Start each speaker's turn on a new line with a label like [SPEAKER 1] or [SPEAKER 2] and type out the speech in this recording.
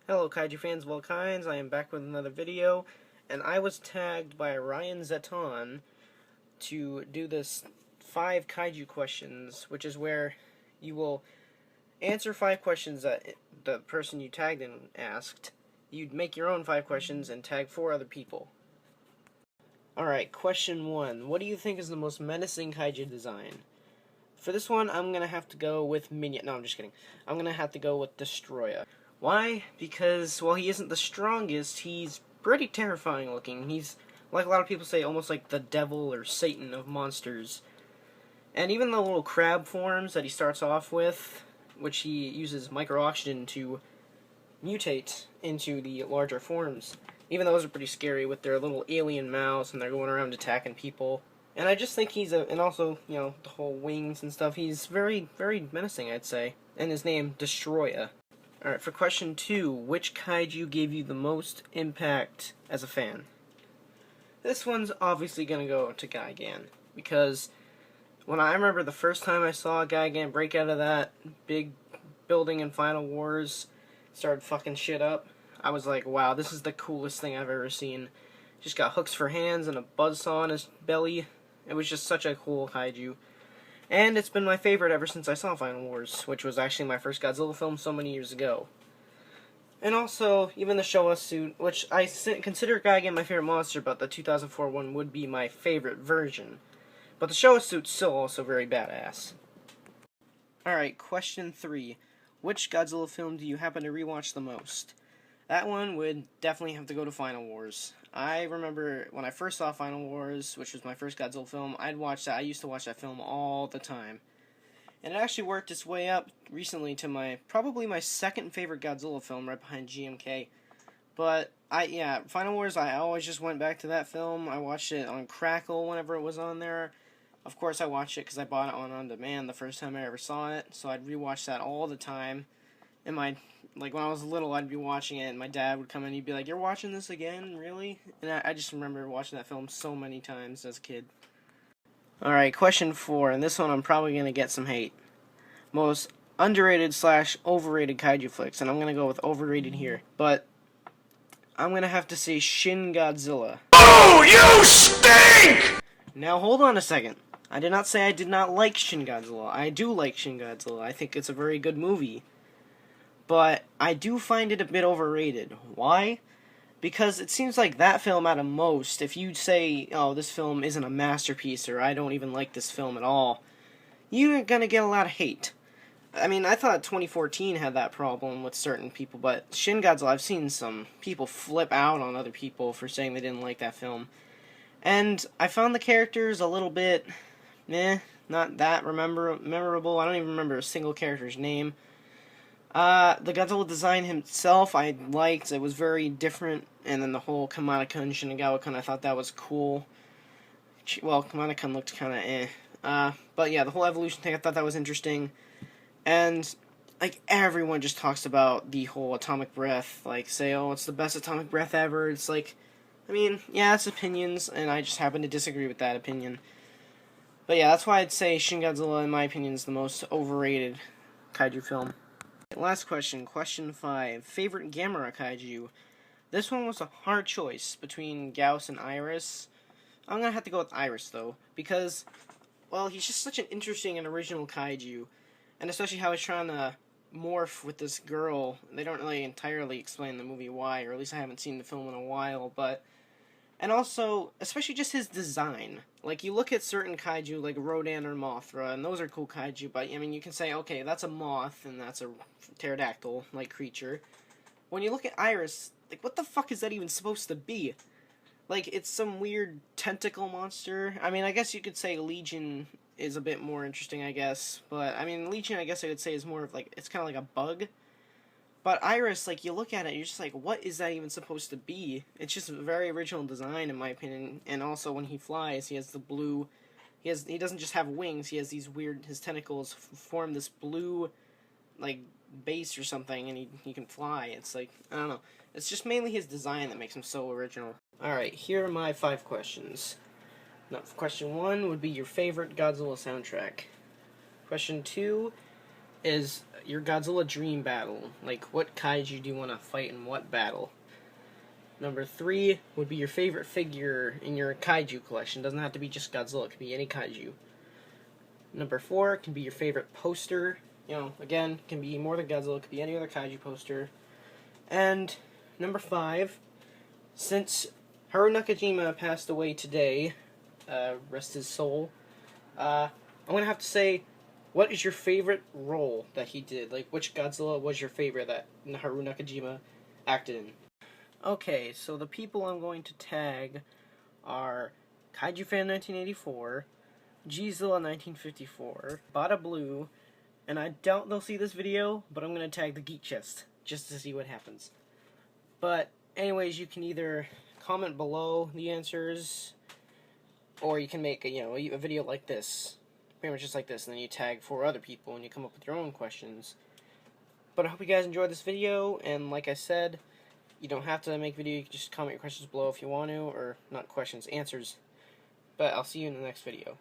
[SPEAKER 1] Hello Kaiju fans of all kinds, I am back with another video, and I was tagged by Ryan Zetton to do this 5 Kaiju questions, which is where you will answer 5 questions that the person you tagged in asked. You'd make your own 5 questions and tag 4 other people. Alright, question 1. What do you think is the most menacing Kaiju design? For this one, I'm going to have to go with Minion. No, I'm just kidding. I'm going to have to go with Destroya. Why? Because, while he isn't the strongest, he's pretty terrifying looking. He's, like a lot of people say, almost like the devil or Satan of monsters. And even the little crab forms that he starts off with, which he uses micro-oxygen to mutate into the larger forms, even those are pretty scary with their little alien mouths and they're going around attacking people. And I just think he's and also, you know, the whole wings and stuff, he's very, very menacing, I'd say. And his name, Destroya. Alright, for question 2, which Kaiju gave you the most impact as a fan? This one's obviously gonna go to Gigan, because when I remember the first time I saw Gigan break out of that big building in Final Wars, started fucking shit up, I was like, wow, this is the coolest thing I've ever seen. Just got hooks for hands and a buzzsaw on his belly. It was just such a cool Kaiju. And it's been my favorite ever since I saw Final Wars, which was actually my first Godzilla film so many years ago. And also, even the Showa suit, which I consider Gigan my favorite monster, but the 2004 one would be my favorite version. But the Showa suit's still also very badass. Alright, question 3. Which Godzilla film do you happen to rewatch the most? That one would definitely have to go to Final Wars. I remember when I first saw Final Wars, which was my first Godzilla film, I used to watch that film all the time. And it actually worked its way up recently to probably my second favorite Godzilla film, right behind GMK. But, Final Wars, I always just went back to that film. I watched it on Crackle whenever it was on there. Of course I watched it because I bought it on demand the first time I ever saw it, so I'd rewatch that all the time. And when I was little, I'd be watching it, and my dad would come in and he'd be like, "You're watching this again? Really?" And I just remember watching that film so many times as a kid. Alright, question 4, and this one I'm probably going to get some hate. Most underrated / overrated Kaiju flicks, and I'm going to go with overrated here. But I'm going to have to say Shin Godzilla.
[SPEAKER 2] Oh, you stink!
[SPEAKER 1] Now, hold on a second. I did not say I did not like Shin Godzilla. I do like Shin Godzilla. I think it's a very good movie. But I do find it a bit overrated. Why? Because it seems like that film, at a most, if you say, oh, this film isn't a masterpiece, or I don't even like this film at all, you're gonna get a lot of hate. I mean, I thought 2014 had that problem with certain people, but Shin Godzilla, I've seen some people flip out on other people for saying they didn't like that film. And I found the characters a little bit, not that memorable. I don't even remember a single character's name. The Godzilla design himself I liked. It was very different, and then the whole Kamada-kun, Shinagawa-kun, I thought that was cool. Well, Kamada-kun looked kinda but yeah, the whole evolution thing, I thought that was interesting. And, like, everyone just talks about the whole atomic breath, like, say, oh, it's the best atomic breath ever. It's like, I mean, yeah, it's opinions, and I just happen to disagree with that opinion. But yeah, that's why I'd say Shin Godzilla, in my opinion, is the most overrated Kaiju film. Last question, question 5. Favorite Gamera Kaiju? This one was a hard choice between Gauss and Iris. I'm gonna have to go with Iris, though, because, well, he's just such an interesting and original Kaiju, and especially how he's trying to morph with this girl. They don't really entirely explain in the movie why, or at least I haven't seen the film in a while, but... And also, especially just his design. Like, you look at certain Kaiju, like Rodan or Mothra, and those are cool Kaiju, but, I mean, you can say, okay, that's a moth, and that's a pterodactyl-like creature. When you look at Iris, like, what the fuck is that even supposed to be? Like, it's some weird tentacle monster. I mean, I guess you could say Legion is a bit more interesting, I guess. But, I mean, Legion, I guess I would say, is more of, like, it's kind of like a bug. But Iris, like, you look at it, you're just like, what is that even supposed to be? It's just a very original design, in my opinion. And also, when he flies, he has the blue... He doesn't just have wings, he has these weird... His tentacles form this blue, like, base or something, and he can fly. It's like, I don't know. It's just mainly his design that makes him so original. Alright, here are my 5 questions. Now, question 1 would be your favorite Godzilla soundtrack. Question 2... is your Godzilla dream battle. Like, what kaiju do you want to fight in what battle? Number 3 would be your favorite figure in your kaiju collection. Doesn't have to be just Godzilla, it could be any kaiju. Number 4 can be your favorite poster. You know, again, can be more than Godzilla, it could be any other kaiju poster. And number 5, since Haruo Nakajima passed away today, rest his soul, I'm going to have to say, what is your favorite role that he did? Like, which Godzilla was your favorite that Haruo Nakajima acted in? Okay, so the people I'm going to tag are Kaiju Fan 1984, Gzilla 1954, Baddablu, and I doubt they'll see this video, but I'm going to tag TheGeekChest just to see what happens. But anyways, you can either comment below the answers, or you can make a video like this, pretty much just like this, and then you tag 4 other people and you come up with your own questions. But I hope you guys enjoyed this video, and like I said, you don't have to make a video, you can just comment your questions below if you want to, or not questions, answers. But I'll see you in the next video.